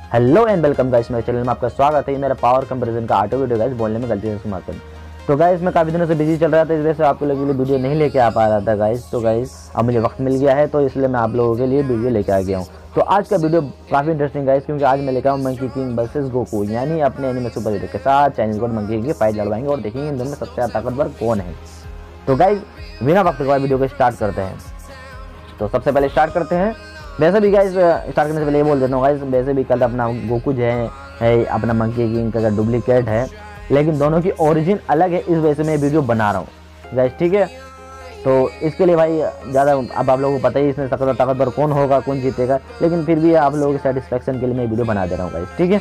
Hello and welcome guys, मेरे channel में आपका स्वागत है। ये मेरा पावर कंपैरिजन का ऑटो वीडियो गाइस, बोलने में गलती से माफ करें। तो गाइस मैं काफ़ी दिनों से बिजी चल रहा था, इस वजह से आप लोगों के लिए वीडियो नहीं लेके आ पा रहा था गाइस। तो गाइस अब मुझे वक्त मिल गया है, तो इसलिए मैं आप लोगों के लिए वीडियो लेके आ गया हूँ। तो आज का वीडियो काफ़ी इंटरेस्टिंग गाइस, क्योंकि आज मैं लेकर आऊँ मंकी किंग वर्सेस गोकू, यानी अपने एनिमे सुपर हीरो के साथ चाइनीज गॉड मंकी किंग की फाइट लड़वाएंगे और देखेंगे इन दोनों में सबसे ज़्यादा ताकतवर कौन है। तो गाइस बिना वक्त के बाद वीडियो को स्टार्ट करते हैं। तो सबसे पहले स्टार्ट करते हैं। वैसे भी गाइस स्टार्ट करने से पहले ये बोल देता हूँ गाइस, वैसे भी कल अपना गोकू जो है अपना मंकी किंग का डुप्लीकेट है, लेकिन दोनों की ओरिजिन अलग है, इस वजह से मैं वीडियो बना रहा हूँ गाइस, ठीक है। तो इसके लिए भाई ज़्यादा अब आप लोगों को पता ही इसमें ताकतवर कौन होगा, कौन जीतेगा, लेकिन फिर भी आप लोगों के सेटिस्फेक्शन के लिए मैं वीडियो बना दे रहा हूँ गाइस, ठीक है।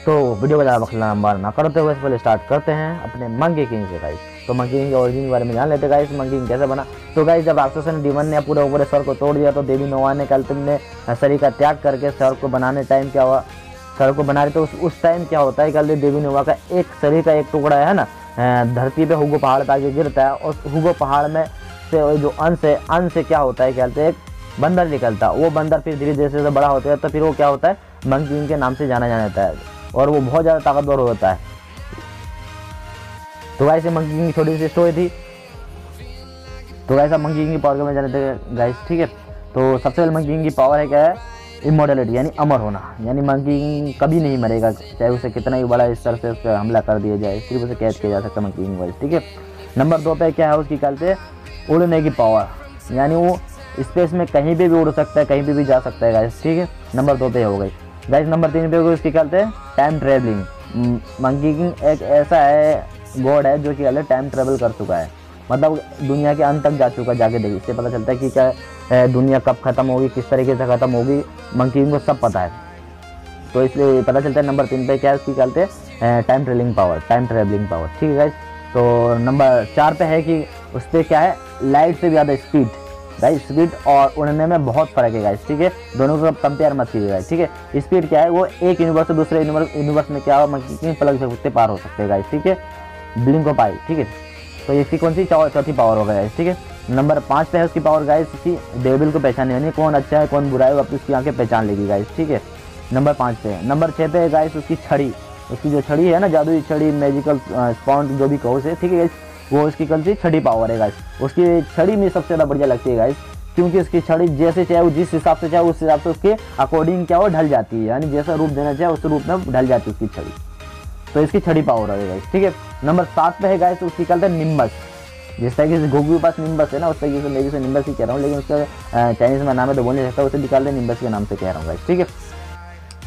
तो वीडियो को ज़्यादा वक्त लंबा ना करते हुए पहले स्टार्ट करते हैं अपने मंकी किंग से गाइस। तो मंकी किंग के ओरिजिन के बारे में जान लेते गाइस, मंकी किंग कैसे बना। तो गाइस जब राक्षसन डीमन ने पूरे सर को तोड़ दिया, तो देवी नोआ ने कल्तुम ने शरीर का त्याग करके सर को बनाने टाइम क्या हुआ, सर को बना रहे तो उस टाइम क्या होता है, कल देवी नोआ का एक शरीर का एक टुकड़ा है ना धरती पे हुगो पहाड़ पे आके गिरता है, और हुगो पहाड़ में से जो अंश से क्या होता है, कहते हैं एक बंदर निकलता है। वो बंदर फिर धीरे धीरे से बड़ा होता है, तो फिर वो क्या होता है, मंकी किंग के नाम से जाना जाता है, और वो बहुत ज़्यादा ताकतवर होता है। तो गाइस मंकी किंग की छोटी सी स्टोरी थी। तो गाइस अब मंकी किंग की पावर में जाने थे गाइस, ठीक है। तो सबसे पहले मंकी किंग की पावर है क्या है, इमॉर्टलिटी, यानी अमर होना, यानी मंकी किंग कभी नहीं मरेगा, चाहे उसे कितना ही बड़ा स्तर से उस पर हमला कर दिया जाए, सिर्फ उसे कैद किया जा सकता है मंकी किंग गाइस, ठीक है। नंबर 2 पे क्या है, उसकी कहते उड़ने की पावर, यानी वो स्पेस में कहीं भी उड़ सकता है, कहीं भी जा सकता है गाइस, ठीक है। नंबर 2 पे हो गई गाइस। नंबर 3 पे उसकी कहते हैं टाइम ट्रेवलिंग। मंकी किंग एक ऐसा है गॉड है जो कि अलग टाइम ट्रेवल कर चुका है, मतलब दुनिया के अंत तक जा चुका है, जाके देखिए, इससे पता चलता है कि क्या दुनिया कब खत्म होगी, किस तरीके से खत्म होगी, मंकी किंग को सब पता है। तो इसलिए पता चलता है नंबर 3 पे क्या है, उसकी कहते हैं टाइम ट्रेवलिंग पावर, ठीक है गाइस। तो नंबर 4 पे है कि उस पर क्या है, लाइट से ज़्यादा स्पीड गाइस, स्पीड और उड़ने में बहुत फर्क है गाइस, ठीक है। दोनों को कंपेयर मत कीजिए गाइस, ठीक है। स्पीड क्या है, वो एक यूनिवर्स से दूसरे यूनिवर्स में क्या हो, मंकी किंग पलक से पार हो सकते हैं गाइस, ठीक है, ब्लिंक ऑफ आई, ठीक है। तो इसकी कौन सी चौथी पावर होगा गाइस, ठीक है। नंबर 5 पे है उसकी पावर गाइस की डेविल को पहचानने, यानी कौन अच्छा है कौन बुरा है, वो अपनी उसकी आंखें पहचान लेगी गाइस, ठीक है। नंबर 5 पे है। नंबर 6 पे है गाइस उसकी छड़ी, उसकी जो छड़ी है ना, जादुई छड़ी, मैजिकल स्पॉन्ज जो भी कहो से, ठीक है गाइस, वो उसकी कल सी छड़ी पावर है गाइस। उसकी छड़ी में सबसे ज़्यादा बढ़िया लगती है गाइस, क्योंकि उसकी छड़ी जैसे चाहे वो जिस हिसाब से चाहे उस हिसाब से उसके अकॉर्डिंग क्या वो ढल जाती है, यानी जैसा रूप देना चाहे उस रूप में ढल जाती है उसकी छड़ी। तो इसकी छड़ी पावर है गाइस, ठीक है। नंबर 7 पे है गाइस उसकी कहते हैं निम्बस। जिस तरीके से गोकू के पास निम्बस है ना, उस तरीके से मैं भी उसे निम्बस ही कह रहा हूँ, लेकिन उसका चाइनीज में नाम है तो बोल नहीं सकता, उसे निकाल दे निम्बस के नाम से कह रहा हूँ गाइस, ठीक है।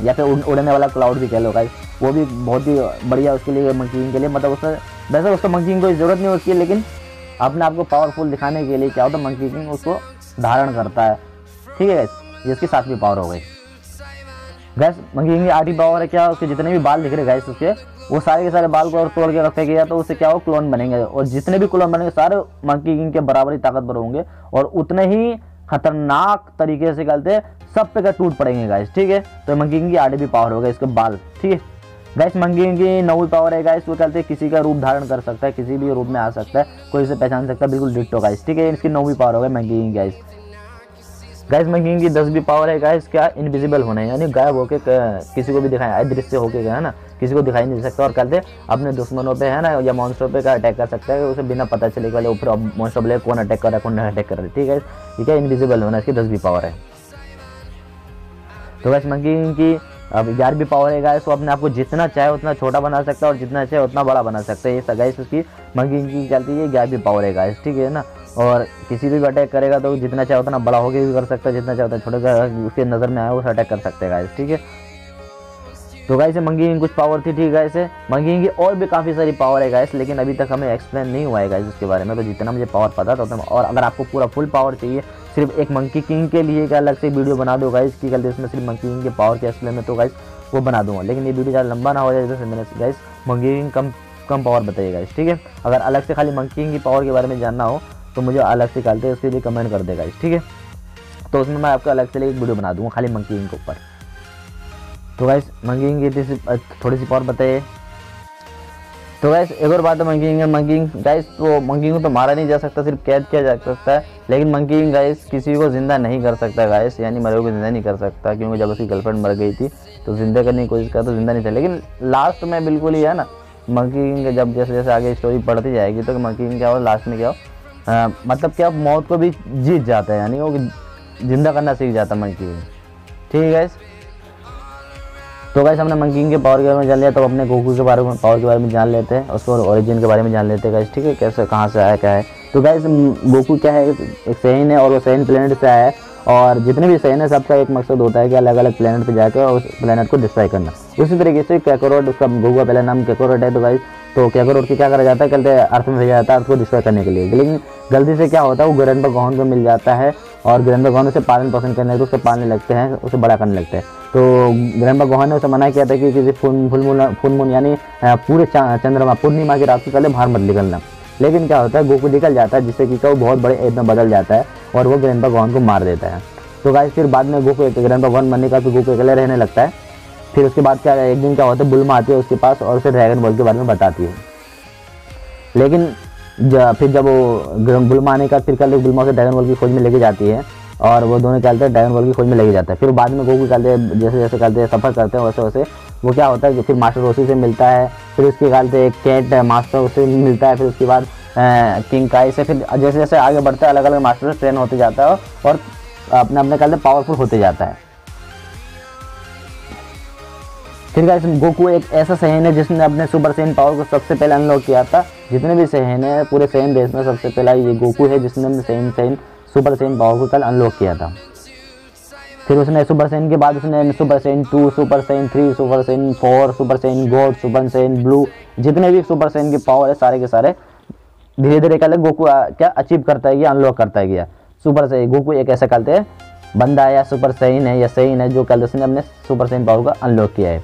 या फिर उड़ने वाला क्लाउड भी कह लो गाइस, वो भी बहुत ही बढ़िया उसके लिए, मंकी किंग के लिए, मतलब उससे वैसे उसको मंकी किंग को जरूरत नहीं उसकी, लेकिन अपने आप को पावरफुल दिखाने के लिए क्या होता है, मंकी किंग उसको धारण करता है, ठीक है गाइस। जिसकी 7वीं पावर हो गई गैस। मंकी किंग की 8वीं पावर है क्या, उसके जितने भी बाल दिख रहे गाइस उसके, वो सारे के सारे बाल को और तोड़ के रखे गया, तो उससे क्या हो, क्लोन बनेंगे, और जितने भी क्लोन बनेंगे सारे मंकी किंग के बराबर ही ताकतवर होंगे, और उतने ही खतरनाक तरीके से कहते सब पे का टूट पड़ेंगे गाइस, ठीक है। तो मंकी किंग की 8वीं पावर हो गई इसके बाल, ठीक है गाइस। मंकी किंग की 9वीं पावर है गाइस, वो कहते हैं किसी का रूप धारण कर सकता है, किसी भी रूप में आ सकता है, कोई इसे पहचान सकता है, बिल्कुल डिट्टो गाइस, ठीक है। इसकी 9वीं पावर हो गई monkey king guys. Monkey king की 10वीं पावर है गाइस क्या, इनविजिबल होना है, यानी गायब होके किसी को भी दिखाई, अदृश्य होके गया है ना, किसी को दिखाई नहीं सकता, और कहते अपने दुश्मनों पे है ना या मॉन्स्टर पे का अटैक कर सकता है, उसे बिना पता चले वाले ऊपर मॉन्स्टर बोले कौन अटैक कर रहा है कौन नहीं अटैक कर रहा है, ठीक है। ठीक है, इनविजिबल होना इसकी 10वीं पावर है। तो गाइस मंकी किंग की अब 11वीं पावर है गाइस, वो अपने आप को जितना चाहे उतना छोटा बना सकता है और जितना चाहे उतना बड़ा बना सकता है, ये गाइस उसकी मंकी किंग की चलती है 11वीं पावर है गाइस, ठीक है ना। और किसी भी अटैक करेगा तो जितना चाहे उतना बड़ा होकर भी कर सकता है, जितना चाहे उतना छोटे उसके नज़र में आए उसे अटैक कर सकते हैं गाइस, ठीक है। तो गाइस मंकी किंग कुछ पावर थी, ठीक है। मंकी किंग की और भी काफ़ी सारी पावर है गाइस, लेकिन अभी तक हमें एक्सप्लेन नहीं हुआ है गाइस उसके बारे में, तो जितना मुझे पावर पता था उतना, और अगर आपको पूरा फुल पावर चाहिए सिर्फ एक मंकी किंग के लिए क्या अलग से वीडियो बना दो गाइस की गलती, इसमें सिर्फ मंकी किंग के पावर के एक्सप्लेन में, तो गाइस वो बना दूंगा, लेकिन ये वीडियो ज़्यादा लंबा ना हो जाए, जैसे मैंने गाइस मंकी किंग कम पावर बताइए गाइस, ठीक है। अगर अलग से खाली मंकी किंग की पावर के बारे में जानना हो तो मुझे अलग से कहते हैं, उसके लिए कमेंट कर देगा, ठीक है। तो उसमें मैं आपको अलग से एक वीडियो बना दूंगा खाली मंकी किंग के ऊपर। तो गाइस मंकी किंग की थोड़ी सी पावर बताइए। तो गैस एक और बात है monkey king. Monkey king guys, तो मंकी किंग को तो मारा नहीं जा सकता, सिर्फ कैद किया जा सकता है। लेकिन मंकी किंग गाइस किसी को जिंदा नहीं कर सकता गाइस, यानी मरे को जिंदा नहीं कर सकता, क्योंकि जब उसकी गर्लफ्रेंड मर गई थी तो जिंदा करने की कोशिश करा तो जिंदा नहीं था। लेकिन लास्ट में बिल्कुल ही है ना, मंकी किंग जब जैसे जैसे आगे स्टोरी बढ़ती जाएगी तो मंकी किंग क्या हो लास्ट में क्या हो, मतलब क्या मौत को भी जीत जाता है, यानी वो जिंदा करना सीख जाता है मंकी किंग। ठीक है गाइस, तो गाइस हमने मंकी किंग के पावर के बारे में जान लिया, तो अपने गोकू के बारे में पावर के बारे में जान लेते हैं, उसको ओरिजिन के बारे में जान लेते हैं गाइस। ठीक है, कैसे कहाँ से आया क्या है। तो गाइस गोकू क्या है, एक सैन है और वो सैन प्लेनेट से आया है, और जितने भी सैन है सबका एक मकसद होता है कि अलग अलग प्लेनेट पे जाकर उस प्लेनेट को डिस्ट्रॉय करना। उसी तरीके से कैकोरोट, उसका गोकू का पहला नाम कैकोरोट है। तो गाइस तो कैकोरोट की क्या करा जाता है, कहते हैं अर्थ में भेजा जाता है अर्थ को डिस्ट्रॉय करने के लिए। लेकिन गलती से क्या होता है, वो ग्रैंडपा गोहान को मिल जाता है और ग्रैंडपा गोहान उसे पालन पोषण करने लगते, उसे पालने लगते हैं, उसे बड़ा करने लगते हैं। तो ग्रैंडपा गोहान ने उसे मना किया था कि किसी फुल मून यानी पूरे चंद्रमा पूर्णिमा की रात को पहले बाहर मत निकलना। लेकिन क्या होता है, गोकू निकल जाता है, जिससे कि वो बहुत बड़े एज में बदल जाता है और वो ग्रैंडपा गोहान को मार देता है। तो गाइस फिर बाद में गोकू ग्रैंडपा गोहान मरने का तो गोकू अकेले रहने लगता है। फिर उसके बाद क्या एक दिन क्या होता है, बुल्मा आती है उसके पास और उसे ड्रैगन बॉल के बारे में बताती है। लेकिन फिर जब वो बुल्मा आने का फिर कल बुल्मा उसे ड्रैगन बॉल की खोज में लेके जाती है और वो दोनों क्या हैं ड्रैगन बॉल की खोज में लेके जाता है। फिर बाद में गोकू कहते हैं जैसे जैसे कहते हैं सफ़र करते हैं वैसे वैसे वो क्या होता है कि फिर मास्टर रोशी से मिलता है, फिर उसके कहते एक कैट मास्टर उससे मिलता है, फिर उसके बाद किंग काई से, फिर जैसे जैसे आगे बढ़ता है अलग अलग मास्टर से ट्रेन होते जाता है और अपने अपने कहते पावरफुल होते जाता है। फिर गाइस गोकू एक ऐसा सैन है जिसने अपने सुपर सैन पावर को सबसे पहले अनलॉक किया था। जितने भी सैन है पूरे सैन देश में सबसे पहला ये गोकू है जिसने अपने सुपर सैन पावर को कल अनलॉक किया था। फिर उसने सुपर सैन के बाद उसने super San 2, super San 3, super San 4, super San God, super San blue, जितने भी सुपर सैन के पावर है सारे के सारे धीरे धीरे कल गोकू क्या अचीव करता है गया, अनलॉक करता है गया। सुपर सैन गोकू एक ऐसा कहते हैं बंदा है या सुपर सैन है या सैन है जो कल उसने अपने सुपर सैन पावर का अनलॉक किया है।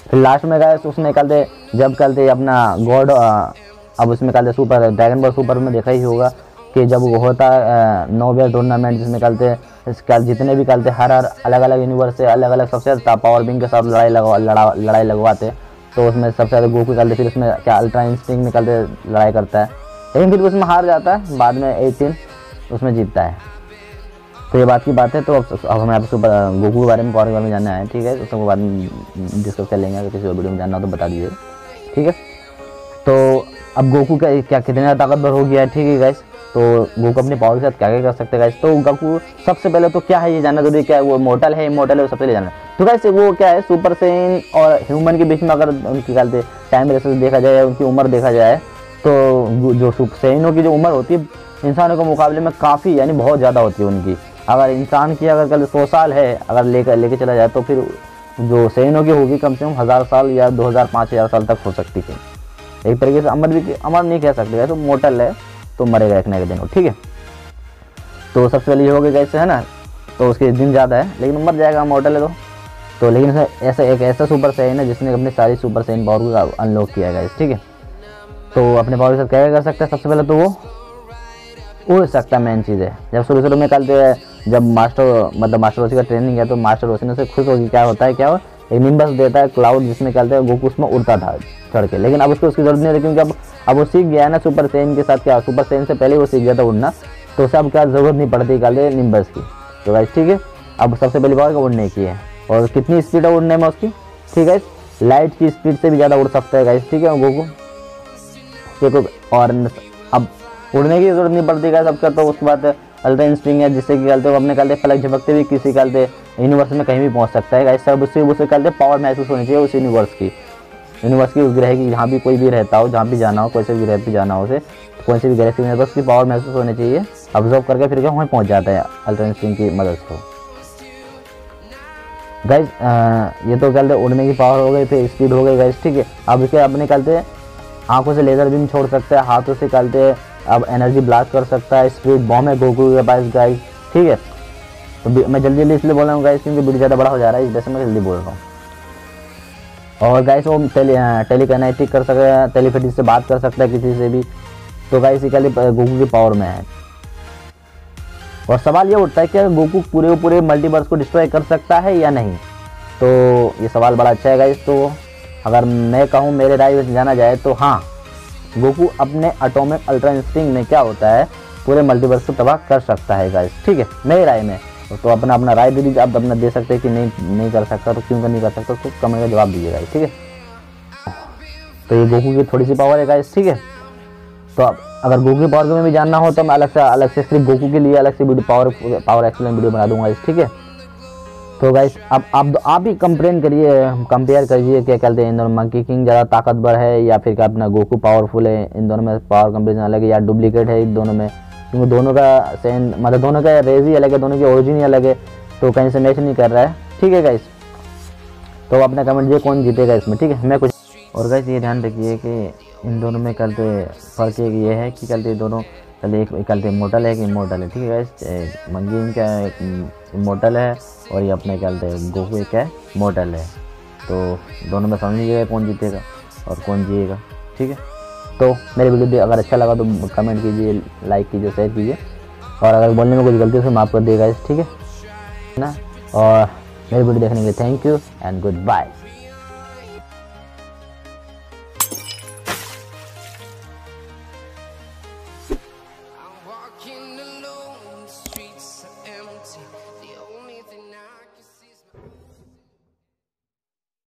फिर लास्ट में गए उसने कहते जब कहते अपना गॉड अब उसमें कहते सुपर ड्रैगन बॉल सुपर में देखा ही होगा कि जब वो होता है 9 ईयर टूर्नामेंट जिसमें कहते जितने भी कहते हर अलग अलग यूनिवर्स से अलग अलग सबसे ज़्यादा पावर बिंग के साथ लड़ाई लगवाते, तो उसमें सबसे ज़्यादा गोकू कहते फिर उसमें क्या अल्ट्रा इंस्टिंक्ट में कहते लड़ाई करता है, लेकिन फिर उसमें हार जाता है, बाद में 18 उसमें जीतता है। तो ये बात की बात है। तो अब हमें आपको गोकू के बारे में पावर के बारे में जानना है, ठीक है, उसको बाद में डिस्कस कर लेंगे, अगर किसी और वीडियो में जानना हो तो बता दीजिए, ठीक है। तो अब गोकू का क्या कितने ज़्यादा ताकतवर हो गया है, ठीक है गाइस। तो गोकू अपने पावर के साथ क्या क्या कर सकते हैं गाइस। तो गोकू सबसे पहले तो क्या है ये जानना जरूरी, क्या है वो इमॉर्टल है, इमॉर्टल है वो सबसे पहले जानना है। तो गाइस वो क्या है सुपर सैन और ह्यूमन के बीच में अगर उनकी कहते टाइम रेसेस देखा जाए, उनकी उम्र देखा जाए, तो जो सैनों की जो उम्र होती है इंसानों के मुकाबले में काफ़ी यानी बहुत ज़्यादा होती है उनकी। अगर इंसान की अगर कल 100 साल है अगर लेके चला जाए तो फिर जो सैनों की होगी कम से कम 1000 साल या 2000-5000 साल तक हो सकती है। एक तरीके से अमर नहीं कह सकते है, तो मोटल है तो मरेगा एक ना एक दिन, ठीक है। तो सबसे पहले ये हो गया कैसे है ना, तो उसके दिन ज़्यादा है लेकिन मर जाएगा, मोटल है तो लेकिन ऐसा एक ऐसा सुपर सैन है जिसने अपनी सारी सुपर सैन पावर को अनलॉक किया है, ठीक है। तो अपने पावर के साथ क्या कर सकता है, सबसे पहले तो वो उड़ सकता है, मेन चीज़ है। जब शुरू में कल जब मास्टर रोशी का ट्रेनिंग है तो मास्टर रोशी ने से खुश होगी क्या होता है क्या हो एक निम्बस देता है क्लाउड जिसमें कहते हैं गोकू उसमें उड़ता था चढ़ के, लेकिन अब उसको उसकी जरूरत नहीं है क्योंकि अब वो सीख गया है ना सुपर सैन के साथ, क्या सुपर सैन से पहले वो सीख गया था उड़ना, तो उसे अब क्या जरूरत नहीं पड़ती कहते निम्बस की। तो गाइस ठीक है, अब सबसे पहली बार उड़ने की है और कितनी स्पीड है उड़ने में उसकी, ठीक है, लाइट की स्पीड से भी ज़्यादा उड़ सकता है गाइस, ठीक है गोकू। और अब उड़ने की जरूरत नहीं पड़ती गाइस सबका। तो उसके बाद अल्ट्रा इंस्टिंक्ट है जिससे कि कहते अपने कहते फलक झपकते भी किसी कहते यूनिवर्स में कहीं भी पहुंच सकता है गाइस। सब उससे कहते पावर महसूस होनी चाहिए उस यूनिवर्स की उस ग्रह की, जहाँ भी कोई भी रहता हो, जहाँ भी जाना हो, कोई से भी ग्रह पे जाना हो उसे, कोई से भी गैलेक्सी में उसकी पावर महसूस होनी चाहिए, ऑब्जर्व करके फिर क्या वहीं पहुँच जाता है अल्ट्रा इंस्टिंक्ट की मदद से। गाइस ये तो कहते उड़ने की पावर हो गई, फिर स्पीड हो गई गाइस, ठीक है। अब इसके अपने कहते आंखों से लेजर बीम छोड़ सकता है, हाथों से कहते अब एनर्जी ब्लास्ट कर सकता है, स्पीड बॉम्ब है गोकू के पास गाइस, ठीक है। तो मैं जल्दी इसलिए बोल रहा हूँ गाइस क्योंकि वीडियो ज़्यादा बड़ा हो जा रहा है, इस वजह से मैं जल्दी बोल रहा हूँ। और गाइस वो टेलीकाइनेटिक कर सकता है, टेलीपैथी से बात कर सकता है किसी से भी, तो गाइस इकली गोकू की पावर में है। और सवाल ये उठता है कि गोकू पूरे मल्टीवर्स को डिस्ट्रॉय कर सकता है या नहीं, तो ये सवाल बड़ा अच्छा है गाइस। तो अगर मैं कहूँ मेरे राय में जाना जाए तो हाँ, गोकू अपने एटॉमिक अल्ट्रा इंस्टिंक्ट में क्या होता है पूरे मल्टीवर्स को तबाह कर सकता है गाइस, ठीक है, मेरी राय में। तो अपना अपना राय दे दीजिए, आप अपना दे सकते हैं कि नहीं कर सकता, तो क्यों नहीं कर सकता, तो कमेंट का जवाब दीजिए गाइस, ठीक है। तो ये गोकू की थोड़ी सी पावर है गाइस, ठीक है। तो अब अगर गोकू की पावर में भी जानना हो तो मैं अलग से सिर्फ गोकू के लिए अलग से वीडियो पावर एक्सप्लेन वीडियो बना दूंगा गाइस, ठीक है। तो गाइस अब आप ही कंपेयर करिए क्या कहते हैं इन दोनों, मंकी किंग ज़्यादा ताकतवर है या फिर क्या अपना गोकू पावरफुल है, इन दोनों में पावर कंपेरिजन अलग है या डुप्लीकेट है इन दोनों में, क्योंकि दोनों का सेन मतलब दोनों का रेज ही अलग है, दोनों की ओरिजिन ही अलग है, तो कहीं से मैच नहीं कर रहा है, ठीक है गाइस। तो अपना कमेंट दीजिए कौन जीतेगा इसमें, ठीक है। मैं कुछ और गाइस ये ध्यान रखिए कि इन दोनों में कहते फ़र्क ये है कि कहते दोनों एक कहते इमोर्टल है कि इमोर्टल है, ठीक है गाइस। मंकी का इमोर्टल है और ये अपने कहते गोकू क्या है इमोर्टल है, तो दोनों में समझ लीजिएगा कौन जीतेगा और कौन जीएगा, ठीक है। तो मेरे वीडियो अगर अच्छा लगा तो कमेंट कीजिए, लाइक कीजिए, शेयर कीजिए, और अगर बोलने में कुछ गलती से माफ़ कर दिएगा, ठीक है ना। और मेरे वीडियो देखने के लिए thank you and good bye.